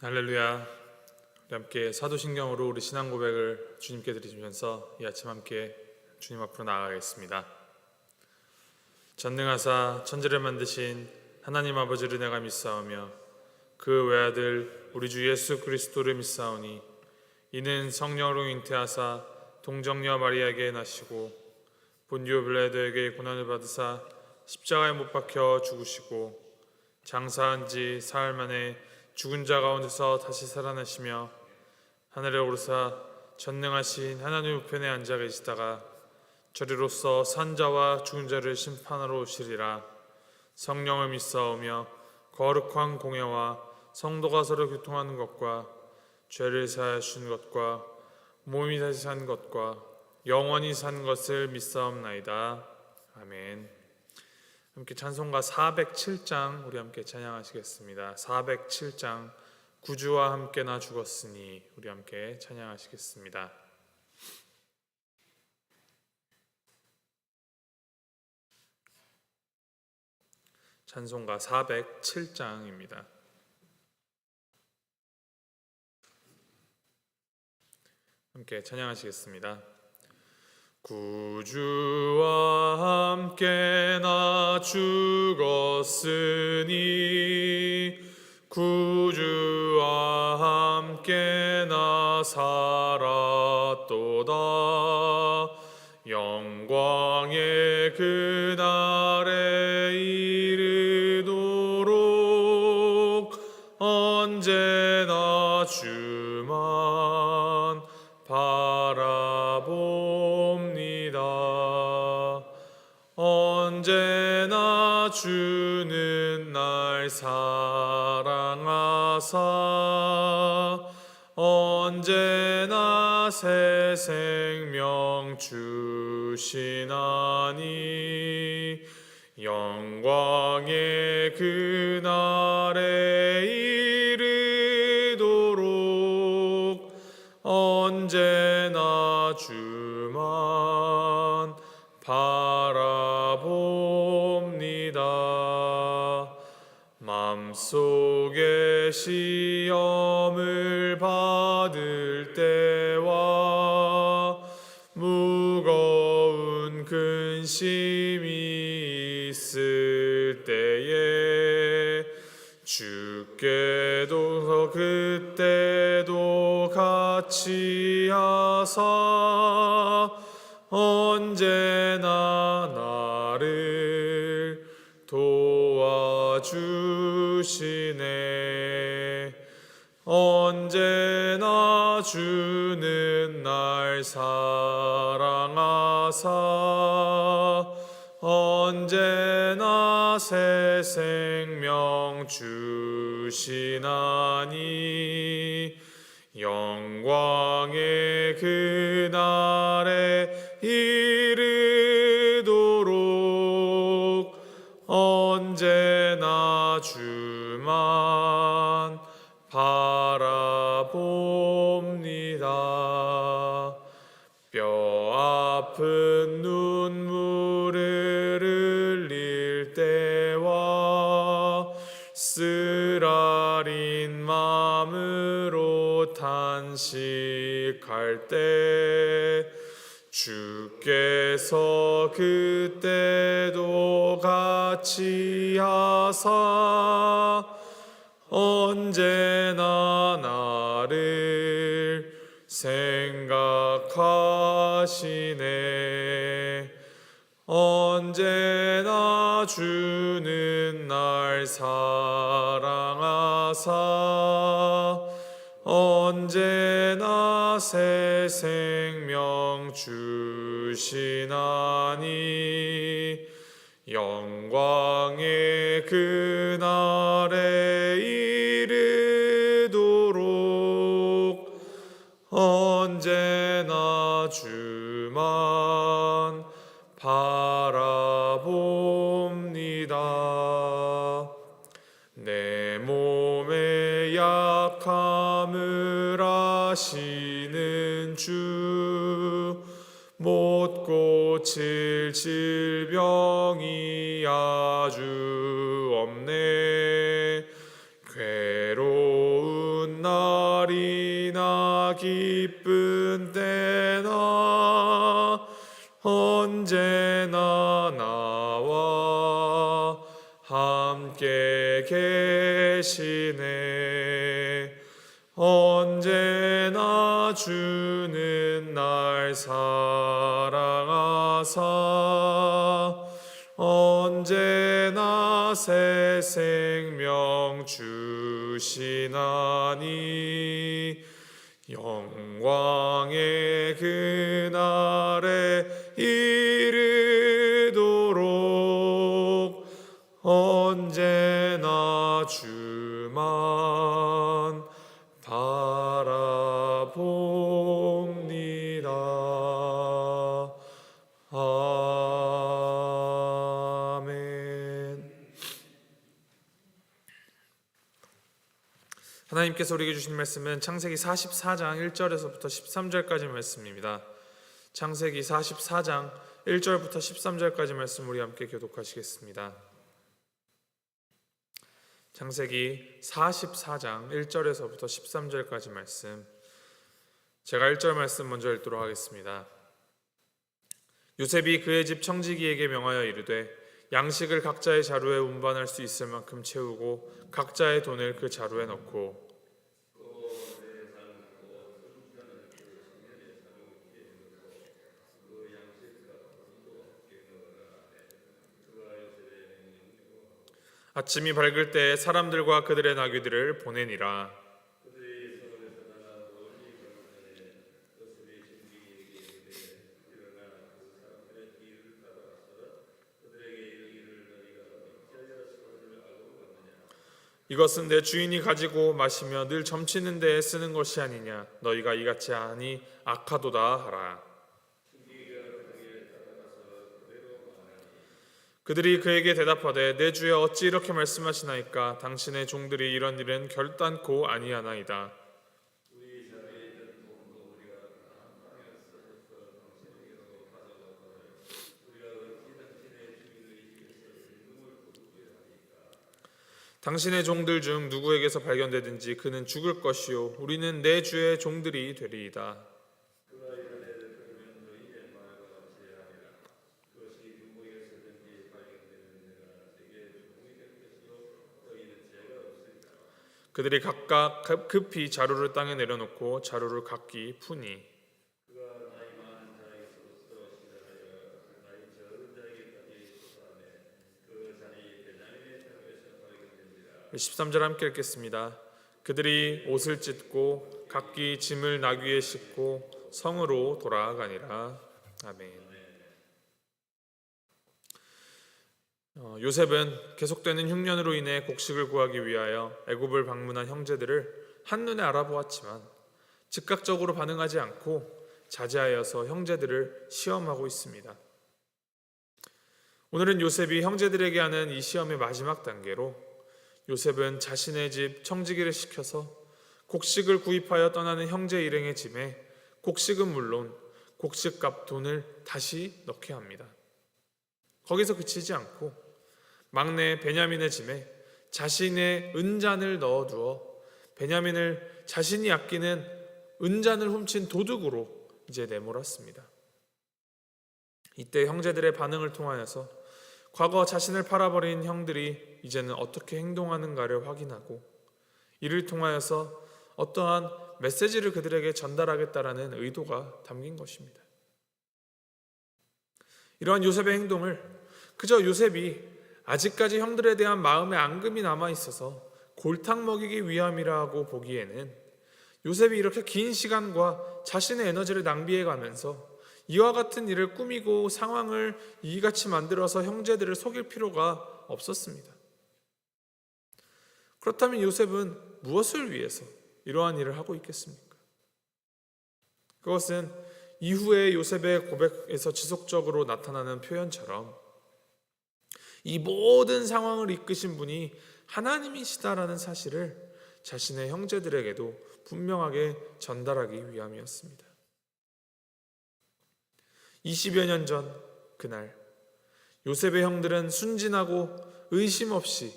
할렐루야. 우리 함께 사도신경으로 우리 신앙 고백을 주님께 드리면서 이 아침 함께 주님 앞으로 나아가겠습니다. 전능하사 천지를 만드신 하나님 아버지를 내가 믿사오며 그 외아들 우리 주 예수 그리스도를 믿사오니 이는 성령으로 잉태하사 동정녀 마리아에게 나시고 본디오 빌라도에게 고난을 받으사 십자가에 못 박혀 죽으시고 장사한 지 사흘 만에 죽은 자 가운데서 다시 살아나시며 하늘에 오르사 전능하신 하나님 우편에 앉아 계시다가 저리로서 산 자와 죽은 자를 심판하러 오시리라. 성령을 믿사오며 거룩한 공예와 성도가 서로 교통하는 것과 죄를 사하여 주신 것과 몸이 다시 산 것과 영원히 산 것을 믿사옵나이다. 아멘. 함께 찬송가 407장 우리 함께 찬양하시겠습니다. 407장 구주와 함께 나 죽었으니 우리 함께 찬양하시겠습니다. 찬송가 407장입니다. 함께 찬양하시겠습니다. 구주와 함께 나 죽었으니 구주와 함께 나 살았도다. 영광의 그날에 이르도록 언제나 주만 바라봅니다. 언제나 주는 날 사랑하사 언제나 새 생명 주시나니 영광의 그날에 이르도록 언제나 주만 바라봅니다. 맘속에 시험을 받을 때와 무거운 근심이 있을 때에 주께도 그때도 같이 하사 언제나 나를 도와주시네. 언제나 주는 날 사랑하사 언제나 새 생명 주시나니 영광의 그날에 이르도록 언제나 주만 바라봅니다. 뼈 아픈 눈물을 흘릴 때와 쓰라린 마음으로 탄식할 때 주께서 그때도 같이 하사 언제나 나를 생각하시네. 언제나 주는 날 사랑하사 언제나 새 생명 주시나니 영광의 그날에 이르도록 언제나 주만 바라봅니다. 내 몸의 약함을 아시는 주 못 고칠 질병이 아주 없네. 괴로운 날이나 기쁜 때나 언제나 나와 함께 계시네. 언제나 주는 날 사랑하사 언제나 새 생명 주시나니 영광의 그날에 이르도록 언제나 주만 바라봅니다. 아멘. 하나님께서 우리에게 주신 말씀은 창세기 44장 1절에서부터 13절까지 말씀입니다. 창세기 44장 1절부터 13절까지 말씀 우리 함께 교독하시겠습니다. 창세기 44장 1절에서부터 13절까지 말씀, 제가 1절 말씀 먼저 읽도록 하겠습니다. 요셉이 그의 집 청지기에게 명하여 이르되 양식을 각자의 자루에 운반할 수 있을 만큼 채우고 각자의 돈을 그 자루에 넣고 아침이 밝을 때 사람들과 그들의 나귀들을 보내니라. 이것은 내 주인이 가지고 마시며 늘 점치는 데에 쓰는 것이 아니냐. 너희가 이같이 하니 악하도다 하라. 그들이 그에게 대답하되 내 주여 어찌 이렇게 말씀하시나이까. 당신의 종들이 이런 일은 결단코 아니하나이다. 당신의 종들 중 누구에게서 발견되든지 그는 죽을 것이요 우리는 내 주의 종들이 되리이다. 그들이 각각 급히 자루를 땅에 내려놓고 자루를 각기 푸니 13절 함께 읽겠습니다. 그들이 옷을 찢고 각기 짐을 나귀에 싣고 성으로 돌아가니라. 아멘. 요셉은 계속되는 흉년으로 인해 곡식을 구하기 위하여 애굽을 방문한 형제들을 한눈에 알아보았지만 즉각적으로 반응하지 않고 자제하여서 형제들을 시험하고 있습니다. 오늘은 요셉이 형제들에게 하는 이 시험의 마지막 단계로 요셉은 자신의 집 청지기를 시켜서 곡식을 구입하여 떠나는 형제 일행의 짐에 곡식은 물론 곡식값 돈을 다시 넣게 합니다. 거기서 그치지 않고 막내 베냐민의 짐에 자신의 은잔을 넣어두어 베냐민을 자신이 아끼는 은잔을 훔친 도둑으로 이제 내몰았습니다. 이때 형제들의 반응을 통하여서 과거 자신을 팔아버린 형들이 이제는 어떻게 행동하는가를 확인하고 이를 통하여서 어떠한 메시지를 그들에게 전달하겠다라는 의도가 담긴 것입니다. 이러한 요셉의 행동을 그저 요셉이 아직까지 형들에 대한 마음의 앙금이 남아있어서 골탕 먹이기 위함이라고 보기에는 요셉이 이렇게 긴 시간과 자신의 에너지를 낭비해가면서 이와 같은 일을 꾸미고 상황을 이같이 만들어서 형제들을 속일 필요가 없었습니다. 그렇다면 요셉은 무엇을 위해서 이러한 일을 하고 있겠습니까? 그것은 이후에 요셉의 고백에서 지속적으로 나타나는 표현처럼 이 모든 상황을 이끄신 분이 하나님이시다라는 사실을 자신의 형제들에게도 분명하게 전달하기 위함이었습니다. 20여 년 전 그날 요셉의 형들은 순진하고 의심 없이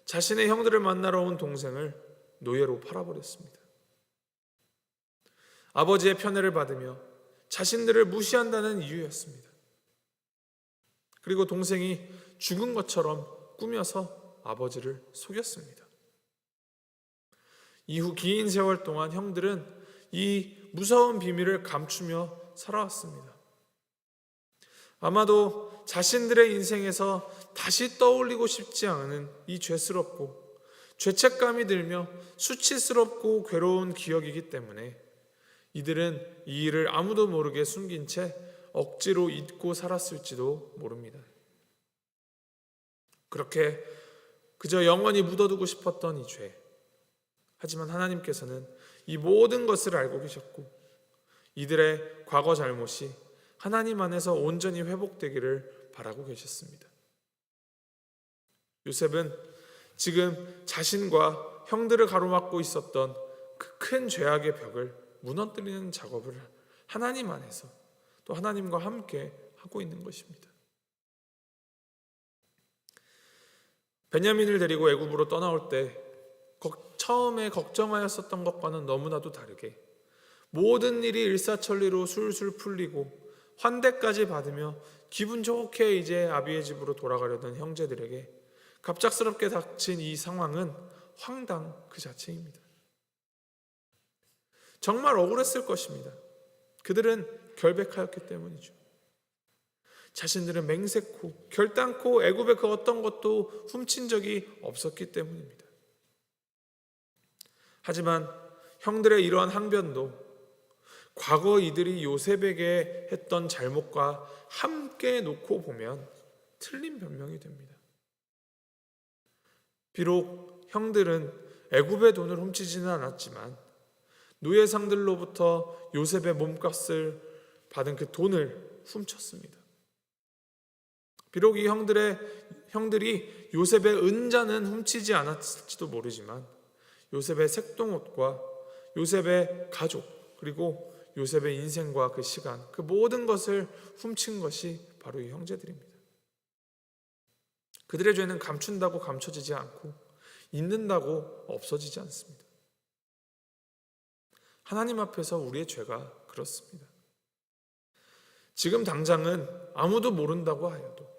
자신의 형들을 만나러 온 동생을 노예로 팔아버렸습니다. 아버지의 편애를 받으며 자신들을 무시한다는 이유였습니다. 그리고 동생이 죽은 것처럼 꾸며서 아버지를 속였습니다. 이후 긴 세월 동안 형들은 이 무서운 비밀을 감추며 살아왔습니다. 아마도 자신들의 인생에서 다시 떠올리고 싶지 않은 이 죄스럽고 죄책감이 들며 수치스럽고 괴로운 기억이기 때문에 이들은 이 일을 아무도 모르게 숨긴 채 억지로 잊고 살았을지도 모릅니다. 그렇게 그저 영원히 묻어두고 싶었던 이 죄. 하지만 하나님께서는 이 모든 것을 알고 계셨고 이들의 과거 잘못이 하나님 안에서 온전히 회복되기를 바라고 계셨습니다. 요셉은 지금 자신과 형들을 가로막고 있었던 그 큰 죄악의 벽을 무너뜨리는 작업을 하나님 안에서 또 하나님과 함께 하고 있는 것입니다. 베냐민을 데리고 애굽으로 떠나올 때 처음에 걱정하였었던 것과는 너무나도 다르게 모든 일이 일사천리로 술술 풀리고 환대까지 받으며 기분 좋게 이제 아비의 집으로 돌아가려던 형제들에게 갑작스럽게 닥친 이 상황은 황당 그 자체입니다. 정말 억울했을 것입니다. 그들은 결백하였기 때문이죠. 자신들은 맹세코 결단코 애굽의 그 어떤 것도 훔친 적이 없었기 때문입니다. 하지만 형들의 이러한 항변도 과거 이들이 요셉에게 했던 잘못과 함께 놓고 보면 틀린 변명이 됩니다. 비록 형들은 애굽의 돈을 훔치지는 않았지만 노예상들로부터 요셉의 몸값을 받은 그 돈을 훔쳤습니다. 비록 이 형들이 요셉의 은자는 훔치지 않았을지도 모르지만 요셉의 색동옷과 요셉의 가족 그리고 요셉의 인생과 그 시간 그 모든 것을 훔친 것이 바로 이 형제들입니다. 그들의 죄는 감춘다고 감춰지지 않고 잊는다고 없어지지 않습니다. 하나님 앞에서 우리의 죄가 그렇습니다. 지금 당장은 아무도 모른다고 하여도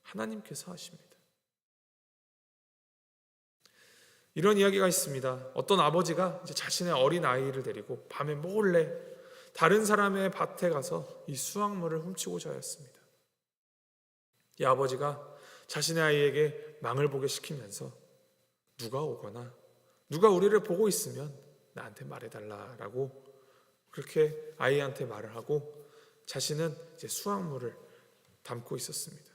하나님께서 하십니다. 이런 이야기가 있습니다. 어떤 아버지가 이제 자신의 어린 아이를 데리고 밤에 몰래 다른 사람의 밭에 가서 이 수확물을 훔치고자 하였습니다. 이 아버지가 자신의 아이에게 망을 보게 시키면서 누가 오거나 누가 우리를 보고 있으면 나한테 말해달라라고 그렇게 아이한테 말을 하고 자신은 이제 수확물을 담고 있었습니다.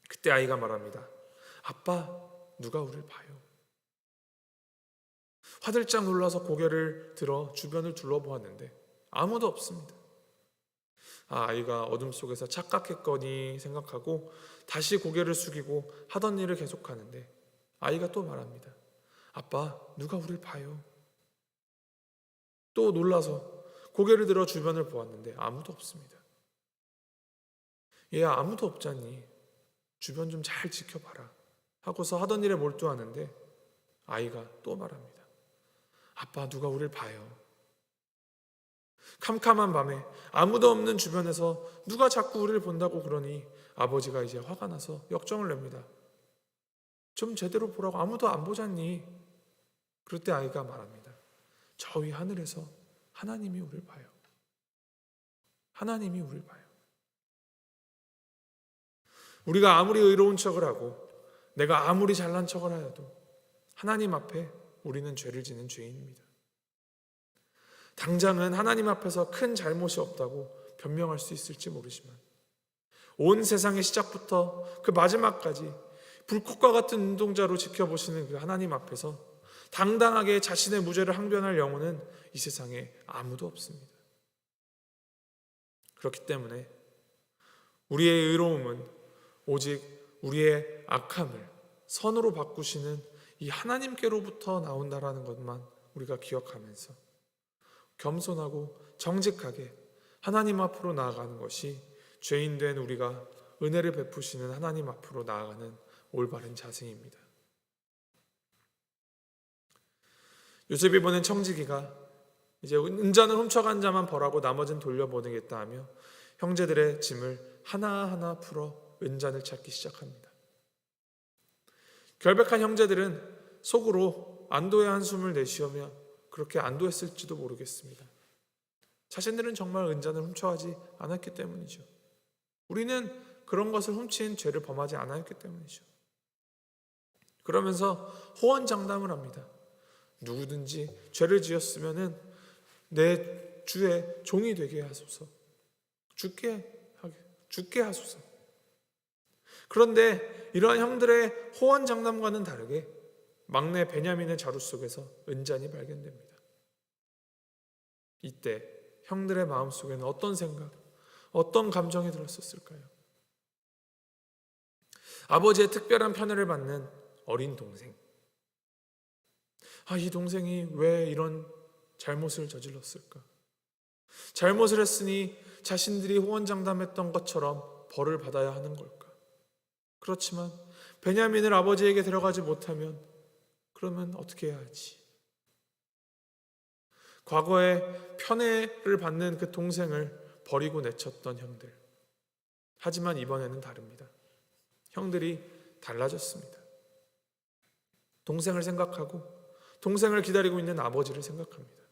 그때 아이가 말합니다. 아빠, 누가 우리를 봐요? 화들짝 놀라서 고개를 들어 주변을 둘러보았는데 아무도 없습니다. 아이가 어둠 속에서 착각했거니 생각하고 다시 고개를 숙이고 하던 일을 계속하는데 아이가 또 말합니다. 아빠, 누가 우리를 봐요? 또 놀라서 고개를 들어 주변을 보았는데 아무도 없습니다. 얘야, 아무도 없잖니. 주변 좀 잘 지켜봐라 하고서 하던 일에 몰두하는데 아이가 또 말합니다. 아빠, 누가 우리를 봐요? 캄캄한 밤에 아무도 없는 주변에서 누가 자꾸 우리를 본다고 그러니 아버지가 이제 화가 나서 역정을 냅니다. 좀 제대로 보라고 아무도 안 보잖니. 그럴 때 아이가 말합니다. 저 위 하늘에서 하나님이 우리를 봐요. 하나님이 우리를 봐요. 우리가 아무리 의로운 척을 하고 내가 아무리 잘난 척을 하여도 하나님 앞에 우리는 죄를 지는 죄인입니다. 당장은 하나님 앞에서 큰 잘못이 없다고 변명할 수 있을지 모르지만 온 세상의 시작부터 그 마지막까지 불꽃과 같은 눈동자로 지켜보시는 그 하나님 앞에서 당당하게 자신의 무죄를 항변할 영혼은 이 세상에 아무도 없습니다. 그렇기 때문에 우리의 의로움은 오직 우리의 악함을 선으로 바꾸시는 이 하나님께로부터 나온다라는 것만 우리가 기억하면서 겸손하고 정직하게 하나님 앞으로 나아가는 것이 죄인된 우리가 은혜를 베푸시는 하나님 앞으로 나아가는 올바른 자세입니다. 요셉이 보낸 청지기가 이제 은잔을 훔쳐간 자만 벌하고 나머지는 돌려보내겠다 하며 형제들의 짐을 하나하나 풀어 은잔을 찾기 시작합니다. 결백한 형제들은 속으로 안도의 한숨을 내쉬며 그렇게 안도했을지도 모르겠습니다. 자신들은 정말 은잔을 훔쳐가지 않았기 때문이죠. 우리는 그런 것을 훔친 죄를 범하지 않았기 때문이죠. 그러면서 호언장담을 합니다. 누구든지 죄를 지었으면은 내 주의 종이 되게 하소서. 죽게 하소서. 그런데 이러한 형들의 호언장담과는 다르게 막내 베냐민의 자루 속에서 은잔이 발견됩니다. 이때 형들의 마음속에는 어떤 생각, 어떤 감정이 들었었을까요? 아버지의 특별한 편애를 받는 어린 동생. 이 동생이 왜 이런 잘못을 저질렀을까? 잘못을 했으니 자신들이 호언장담했던 것처럼 벌을 받아야 하는 걸까? 그렇지만 베냐민을 아버지에게 데려가지 못하면 그러면 어떻게 해야 하지? 과거에 편애를 받는 그 동생을 버리고 내쳤던 형들. 하지만 이번에는 다릅니다. 형들이 달라졌습니다. 동생을 생각하고 동생을 기다리고 있는 아버지를 생각합니다.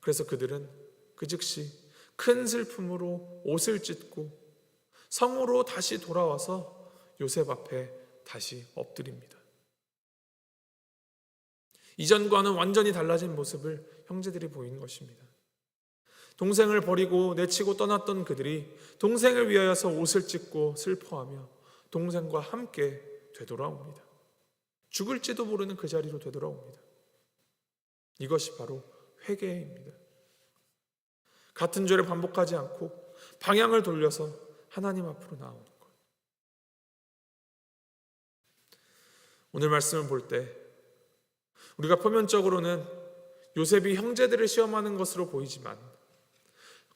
그래서 그들은 그 즉시 큰 슬픔으로 옷을 찢고 성으로 다시 돌아와서 요셉 앞에 다시 엎드립니다. 이전과는 완전히 달라진 모습을 형제들이 보이는 것입니다. 동생을 버리고 내치고 떠났던 그들이 동생을 위하여서 옷을 찢고 슬퍼하며 동생과 함께 되돌아옵니다. 죽을지도 모르는 그 자리로 되돌아옵니다. 이것이 바로 회개입니다. 같은 죄를 반복하지 않고 방향을 돌려서 하나님 앞으로 나오는 것. 오늘 말씀을 볼 때 우리가 표면적으로는 요셉이 형제들을 시험하는 것으로 보이지만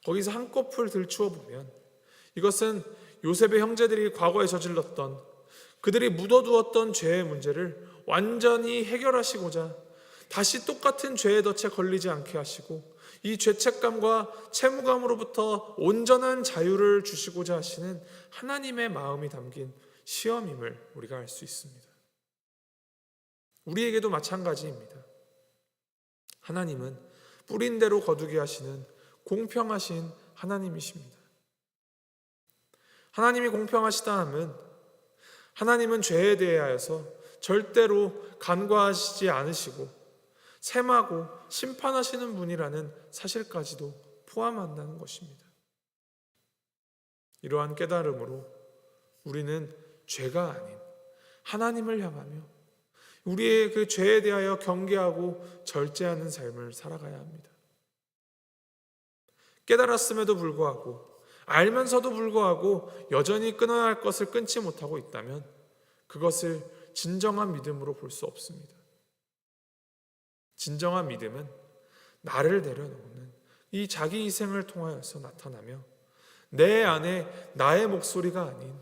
거기서 한꺼풀 들추어 보면 이것은 요셉의 형제들이 과거에 저질렀던 그들이 묻어두었던 죄의 문제를 완전히 해결하시고자 다시 똑같은 죄의 덫에 걸리지 않게 하시고 이 죄책감과 채무감으로부터 온전한 자유를 주시고자 하시는 하나님의 마음이 담긴 시험임을 우리가 알 수 있습니다. 우리에게도 마찬가지입니다. 하나님은 뿌린 대로 거두게 하시는 공평하신 하나님이십니다. 하나님이 공평하시다 함은 하나님은 죄에 대하여서 절대로 간과하시지 않으시고 셈하고 심판하시는 분이라는 사실까지도 포함한다는 것입니다. 이러한 깨달음으로 우리는 죄가 아닌 하나님을 향하며 우리의 그 죄에 대하여 경계하고 절제하는 삶을 살아가야 합니다. 깨달았음에도 불구하고 알면서도 불구하고 여전히 끊어야 할 것을 끊지 못하고 있다면 그것을 진정한 믿음으로 볼 수 없습니다. 진정한 믿음은 나를 내려놓는 이 자기 희생을 통하여서 나타나며 내 안에 나의 목소리가 아닌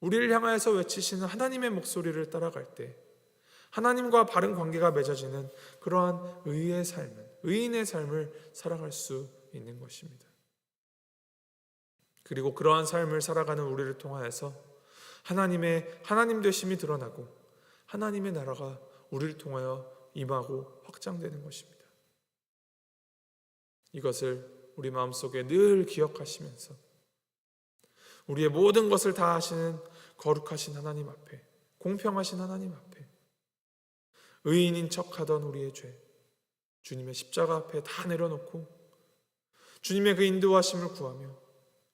우리를 향하여서 외치시는 하나님의 목소리를 따라갈 때 하나님과 바른 관계가 맺어지는 그러한 의인의 삶을 살아갈 수 있는 것입니다. 그리고 그러한 삶을 살아가는 우리를 통하여서 하나님 되심이 드러나고 하나님의 나라가 우리를 통하여 임하고 확장되는 것입니다. 이것을 우리 마음속에 늘 기억하시면서 우리의 모든 것을 다 하시는 거룩하신 하나님 앞에, 공평하신 하나님 앞에 의인인 척하던 우리의 죄 주님의 십자가 앞에 다 내려놓고 주님의 그 인도하심을 구하며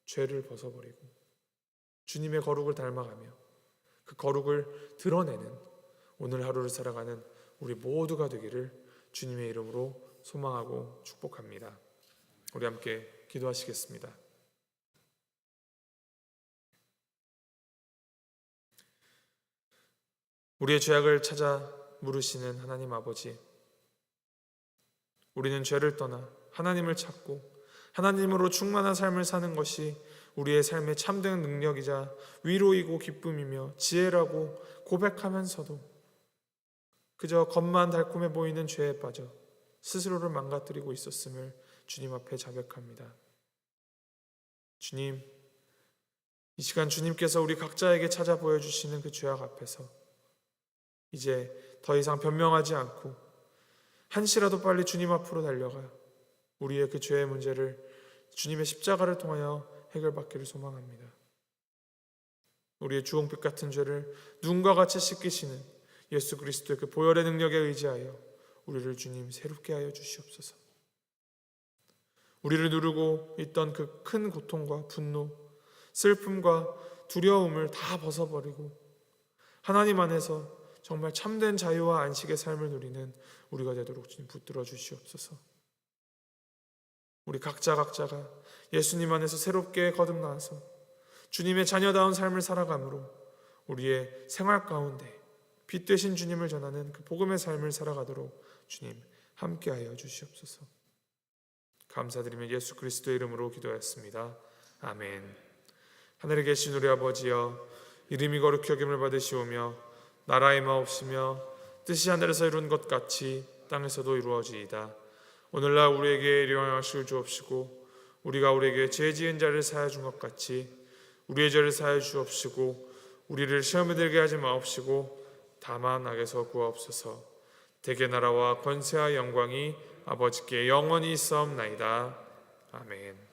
죄를 벗어버리고 주님의 거룩을 닮아가며 그 거룩을 드러내는 오늘 하루를 살아가는 우리 모두가 되기를 주님의 이름으로 소망하고 축복합니다. 우리 함께 기도하시겠습니다. 우리의 죄악을 찾아 물으시는 하나님 아버지, 우리는 죄를 떠나 하나님을 찾고 하나님으로 충만한 삶을 사는 것이 우리의 삶의 참된 능력이자 위로이고 기쁨이며 지혜라고 고백하면서도 그저 겉만 달콤해 보이는 죄에 빠져 스스로를 망가뜨리고 있었음을 주님 앞에 자백합니다. 주님, 이 시간 주님께서 우리 각자에게 찾아 보여주시는 그 죄악 앞에서 이제 더 이상 변명하지 않고 한시라도 빨리 주님 앞으로 달려가 우리의 그 죄의 문제를 주님의 십자가를 통하여 해결받기를 소망합니다. 우리의 주홍빛 같은 죄를 눈과 같이 씻기시는 예수 그리스도의 그 보혈의 능력에 의지하여 우리를 주님 새롭게 하여 주시옵소서. 우리를 누르고 있던 그 큰 고통과 분노, 슬픔과 두려움을 다 벗어버리고 하나님 안에서 정말 참된 자유와 안식의 삶을 누리는 우리가 되도록 주님 붙들어 주시옵소서. 우리 각자가 예수님 안에서 새롭게 거듭나서 주님의 자녀다운 삶을 살아감으로 우리의 생활 가운데 빛 되신 주님을 전하는 그 복음의 삶을 살아가도록 주님 함께하여 주시옵소서. 감사드리며 예수 그리스도의 이름으로 기도했습니다. 아멘. 하늘에 계신 우리 아버지여, 이름이 거룩히 여김을 받으시오며 나라의 마옵시며 뜻이 하늘에서 이룬 것 같이 땅에서도 이루어지이다. 오늘날 우리에게 일용할 것을 주옵시고 우리가 우리에게 죄 지은 자를 사하여 준 것 같이 우리의 죄를 사하여 주옵시고 우리를 시험에 들게 하지 마옵시고 다만 악에서 구하옵소서. 대개 나라와 권세와 영광이 아버지께 영원히 있사옵나이다. 아멘.